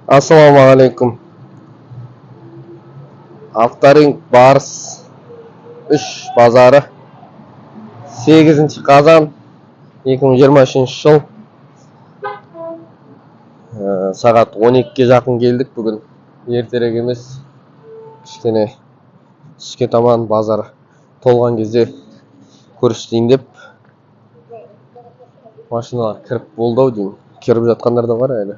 Ассалаумағалейкум. Авторинг Барс 3 базары 8 қазан 2023 жыл сағат 12-ге жақын келдік. Бүгін ертерек емес, кішкене түске таман базар толған кезде көрсетейін деп машиналар кіріп болды деймін. Кіріп жатқандар да бар әлі.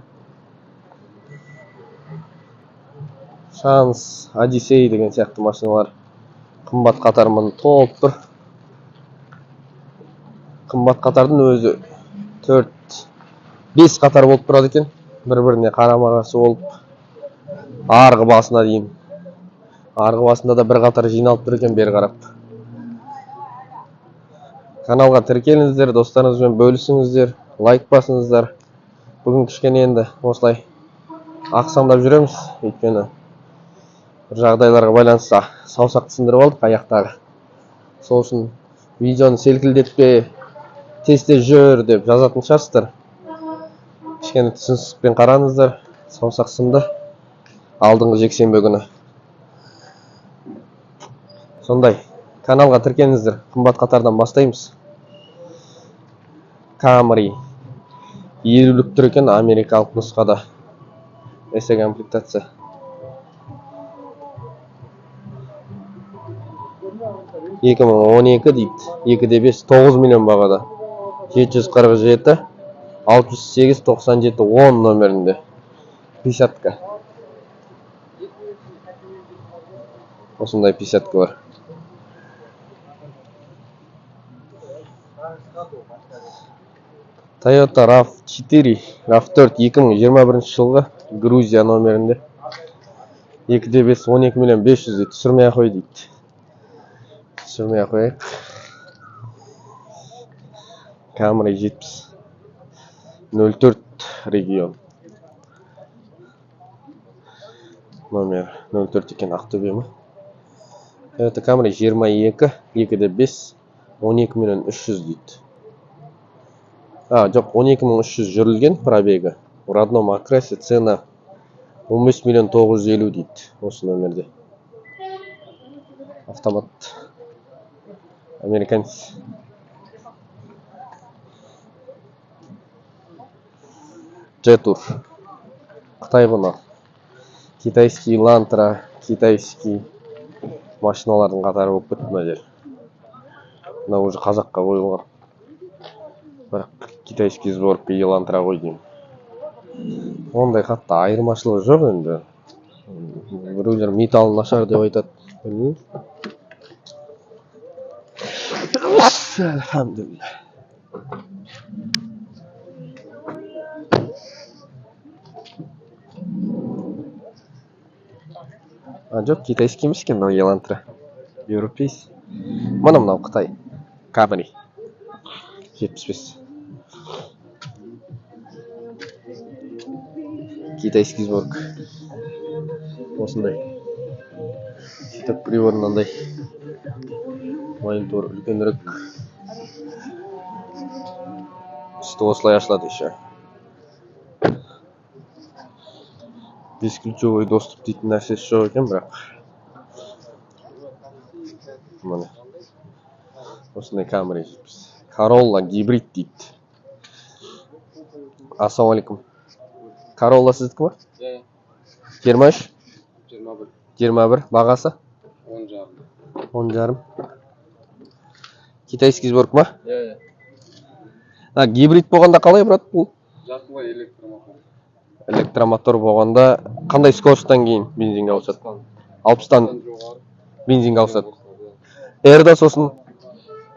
Шанс, Одиссей деген сияқты машиналар қымбат қатармен толып тұр. Қымбат қатардың өзі 4-5 қатар болып тұрады екен. Бір-біріне қарама-қарсы болып арғы басына дейін. Арғы басында да бір қатар жиналып тұр екен бері қарап. Каналға тіркеліңіздер, достарыңызбен бөлісіңіздер, лайк басыңыздар. Бүгін кішкене енді осылай ақсаңдап жүреміз, өйткені бір жағдайларға байланысты саусақты сындырып алдық аяқтағы. Сол үшін видеоны селкілдетпе, тез-тез жүр деп жазатын шығарсыздар. Кішкене түсіністікпен қараңыздар. Саусақ сынды алдыңғы жексенбі күні. Сондай, каналға тіркеліңіздер. Қымбат қатардан бастаймыз. Camry 50-лік тұр екен, америкалық нұсқада. Эсе комплектация. Екі мың 12 дейді. 2,5 9 миллион бағада. 747 68 97 10 номерінде. 50-ка. Осындай 50-ка бар. Toyota RAV4 2021 жылғы Грузия номерінде. 2,5 12 миллион 500 дейді. Түсірмей қой дейді. Түсірмей қойайық. Camry 70 04 регион. Номер 04 екен, Ақтөбе ме? Toyota Camry 22 2,5 12 миллион 300 дейді. Жоқ, 12.300 жүрілген пробегі. В родном окрасе цена 15 миллион 950 дейді. Осы номерде. Автомат. Американец. Jetour. Қытай бұны. Китайский Лантра, китайский машиналардың қатары болып кетті мына жер. Мына уже қазаққа қойылған. Бірақ китайский сборка Елантра ғой деймін. Ондай қатты айырмашылығы жоқ енді. Біреулер металл нашар деп айтады. Білмеймін. Алхамдулилля. Жоқ, китайский емес екен мынау Елантра. Европейский. Мынау Қытай. Camry 75. Китайский сборка. Осындай. Сөйтіп прибор мынандай. Монитор үлкенірек. Үсті осылай ашылады еще. Бесключевой доступ дейтін нәрсесі жоқ екен, бірақ. Міне. Осындай Camry 70. Corolla гибрид дейді. Ассалаумалейкум. Corolla сіздікі ма? 23? 21. Бағасы? 10,5. Китайский сборка ма? Гибрид болғанда қалай, брат, бұл? Жартылай электромотор. Электромотор болғанда қандай скоростан кейін бензинге ауысады? 60-тан бензинге ауысады. Эрда сосын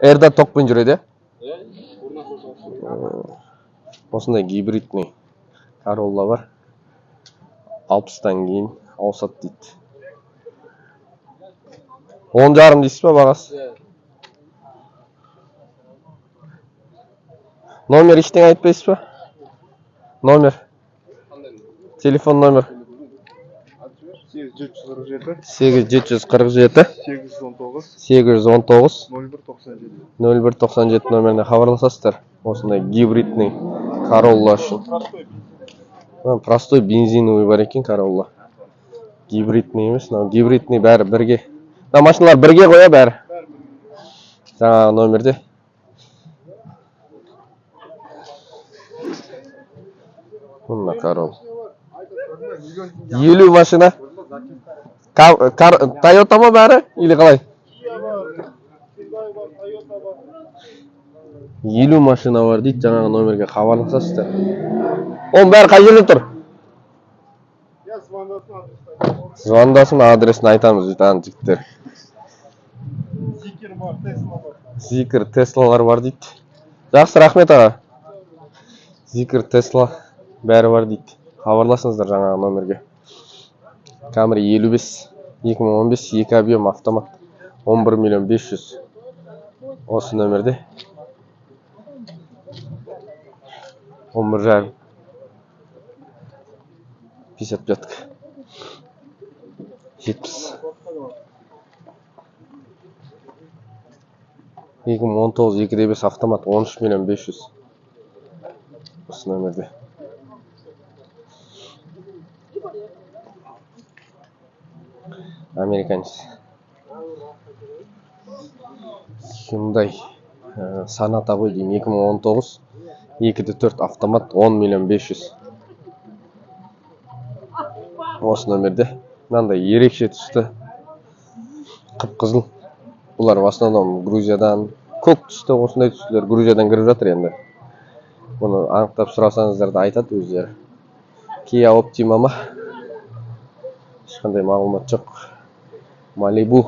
Эрда токпен жүреді? Осындай гибридный Corolla бар. 60-тан кейін ауысады дейді. 10,5 дейсіз ба бағасы? Номер ештеңе айтпайсыз ба? Номер. Телефон номер. 8747 819 0197 номеріне хабарласасыздар. Осындай гибридный Corolla үшін. Простой бензиновый бар екен, Каролла. Гибридный емес, мынау гибридный бәрі бірге. Мына машиналар бірге қоя бәрі. Жаңағы номерде. Мына Карол. 50 машина. Toyota ма бәрі? Или қалай? 50 машина бар дейді, жаңағы номерге хабарласасыздар. Оның бәрі қай жерде тұр? Звондасын, адресін айтамыз дейді, ана жігіттер. Зикр, Теслалар бар дейді. Жақсы, рахмет аға. Зикр, Тесла бәрі бар дейді. Хабарласыңыздар жаңағы номерге. Camry 55, 2015, 2 объем автомат. 11 миллион 500. Осы номерде. 11 жарым. 55. 70. 2019 2.5 автомат 13 миллион 500. Осы номерде. Американец. Hyundai Sonata ғой деймін, 2019 2.4 автомат 10 миллион 500. Осы номерде. Мынандай ерекше түсті. Қып-қызыл. Бұлар в основном Грузиядан, көк түсті, осындай түстілер Грузиядан кіріп жатыр енді. Бұны анықтап сұрасаңыздар да айтады өздері. Kia Optima ма? Ешқандай мағлұмат жоқ. Malibu.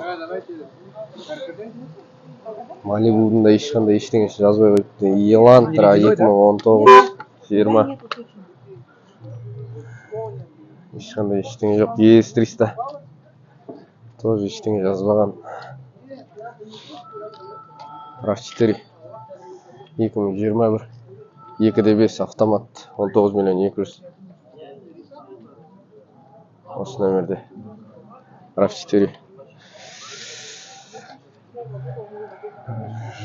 Малибудың да ешқандай ештеңесі жазбай қойыпты. Elantra 2019 20. Ешқандай ештеңе жоқ. ES300. Тоже ештеңе жазбаған. RAV4 2021 2.5 автомат 19 миллион 200. Осы номерде. RAV4.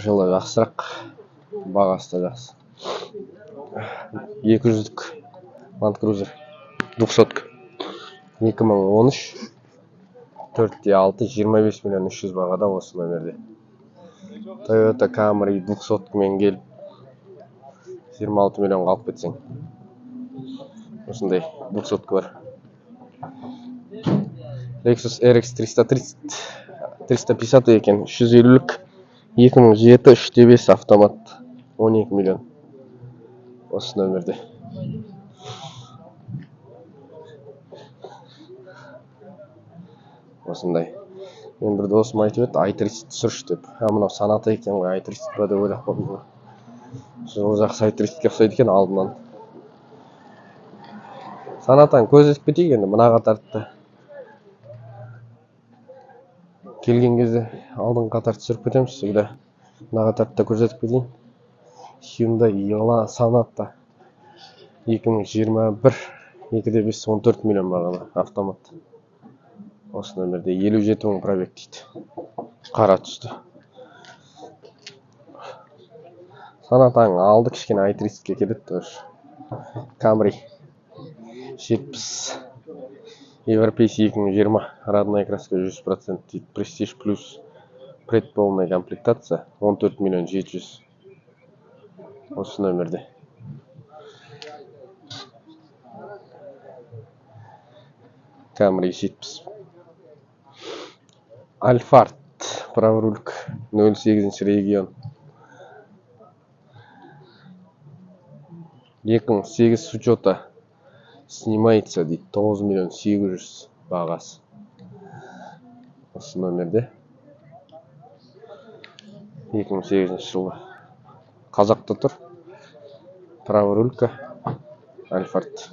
Жылы жақсырақ, бағасы да жақсы. 200-дік Land Cruiser 200-дік 2013 4.6 25 миллион 300 бағада осы номерде. Toyota Camry 200-дік мен келіп 26 миллион қалып кетсең. Осындай 200-дік бар. Lexus RX 330 350 екен, 350-лік 2007 3.5 автомат 12 миллион. Осы номерде. Осындай. Мен бір досым айтып еді, i3 түсірші деп. Мынау Sonata екен ғой, i3 па деп ойлап қалдым. Жылы жақсы i3-ке ұқсайды екен алдынан. Sonatаны көздетіп кетейік енді, мына қатарды. Келген кезде алдын қатар түсіріп кетеміз сізді. Мына қатарды көрсетіп кетейін. Hyundai Sonata 2021 2.5 14 миллион бағалы автомат. Осы номерде 57 мың пробег дейді. Қара түсті. Sonatаның алды кішкене i3-ке келеді тоже. Camry 70 Европейский 2020 родная краска 100% дейді. Prestige плюс предполная комплектация 14 миллион 700. Осы номерде. Camry 70. Alphard праворульк 08 регион. 2008 с учета снимается дейді. 9 миллион 800 бағасы. Осы номерде. 2008 жылы. Қазақта тұр. Праворулька Alphard.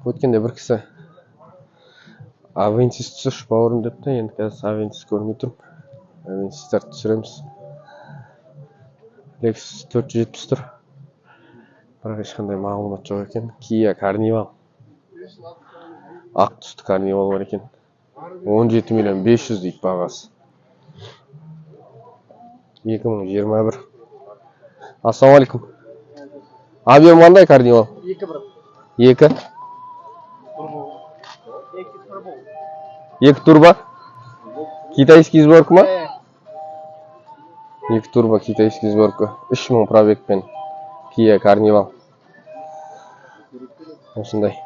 Өткенде бір кісі Avensis түсірші бауырым депті, енді қазір Avensis көрмей тұрмын. Avensis'тар түсіреміз. Lexus 470 тұр. Бірақ ешқандай мағлұмат жоқ екен. Kia Carnival. Ақ түсті Carnival бар екен. 17 миллион 500 дейді бағасы. 2021. Ассалаумалейкум. Объем қандай Carnival? 2-1. 2. Турбо. 2 турбо. 2 турбо? Китайский сборка ма? 2 турбо китайский сборка. 3000 пробегпен Kia Carnival. Осындай.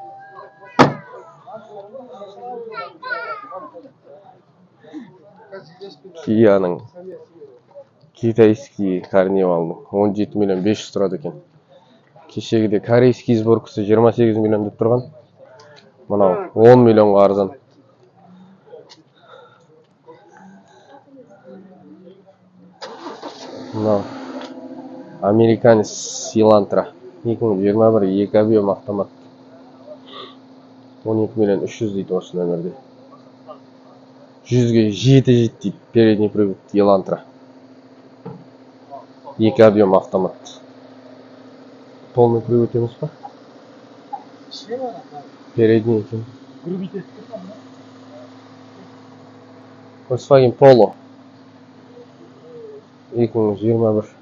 Kia'ның китайский Carnival'ның 17 миллион 500 тұрады екен. Кешегіде корейский сборкасы 28 миллион деп тұрған. Мынау 10 миллионға арзан. Мынау Американец Elantra 2021 2 объем автомат. 12 миллион 300 дейді осы нөмірде. 100-ге 7 дейді передний привод Elantra. 2 объем автомат. Полный привод емес па? Передний екен. Volkswagen Polo 2021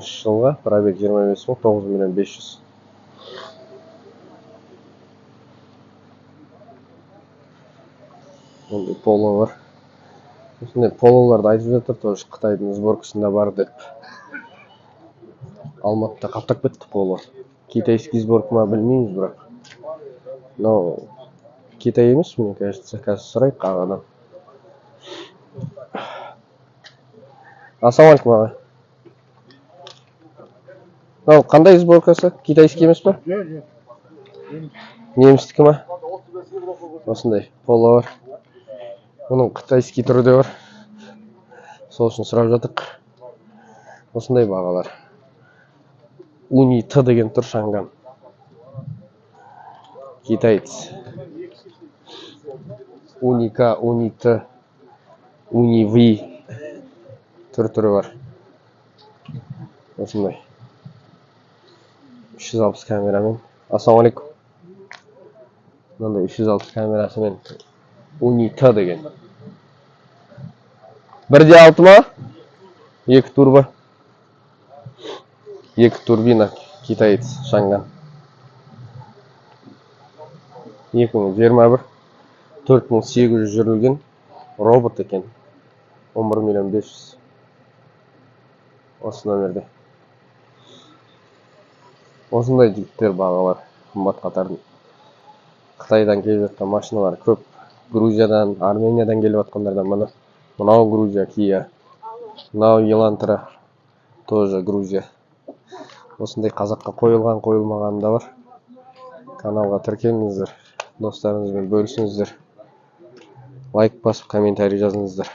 жылға пробег 25 мың 9 миллион 500. Ондай Polo бар. Осындай Polo'ларды айтып жатыр, тоже Қытайдың сборкасында бар деп. Алматыда қаптап кетті Polo. Китайский сборка ма білмейміз бірақ. Но Китай емес, мне кажется, қазір сұрайық ағадан. Ассалаумалейкум аға. Мынау қандай сборкасы? Китайский емес па? Жоқ. Немістікі ма? Осындай Polo бар. Оның қытайский түрі де бар. Сол үшін сұрап жатық. Осындай бағалар. Уни Т деген тұр Шанган. Китайц. Уни К, Уни Т, Уни В түрі бар. Осындай. 360 камерамен. Ассалаумалейкум. Мынандай 360 камерасымен Уни Т деген. 1.6 ма? 2 турбо. 2 турбина китаец Шанган. 2021 4800 жүрілген робот екен. 11 миллион 500. Осы нөмірде. Осындай жігіттер бағалар қымбат қатардың. Қытайдан келіп жатқан машиналар көп. Грузиядан, Армениядан келіп жатқандардан мына. Мынау Грузия, Kia. Мынау Elantra, тоже Грузия. Осындай қазаққа қойылған, қойылмаған да бар. Каналға тіркеліңіздер, достарыңызбен бөлісіңіздер. Лайк басып, комментарий жазыңыздар.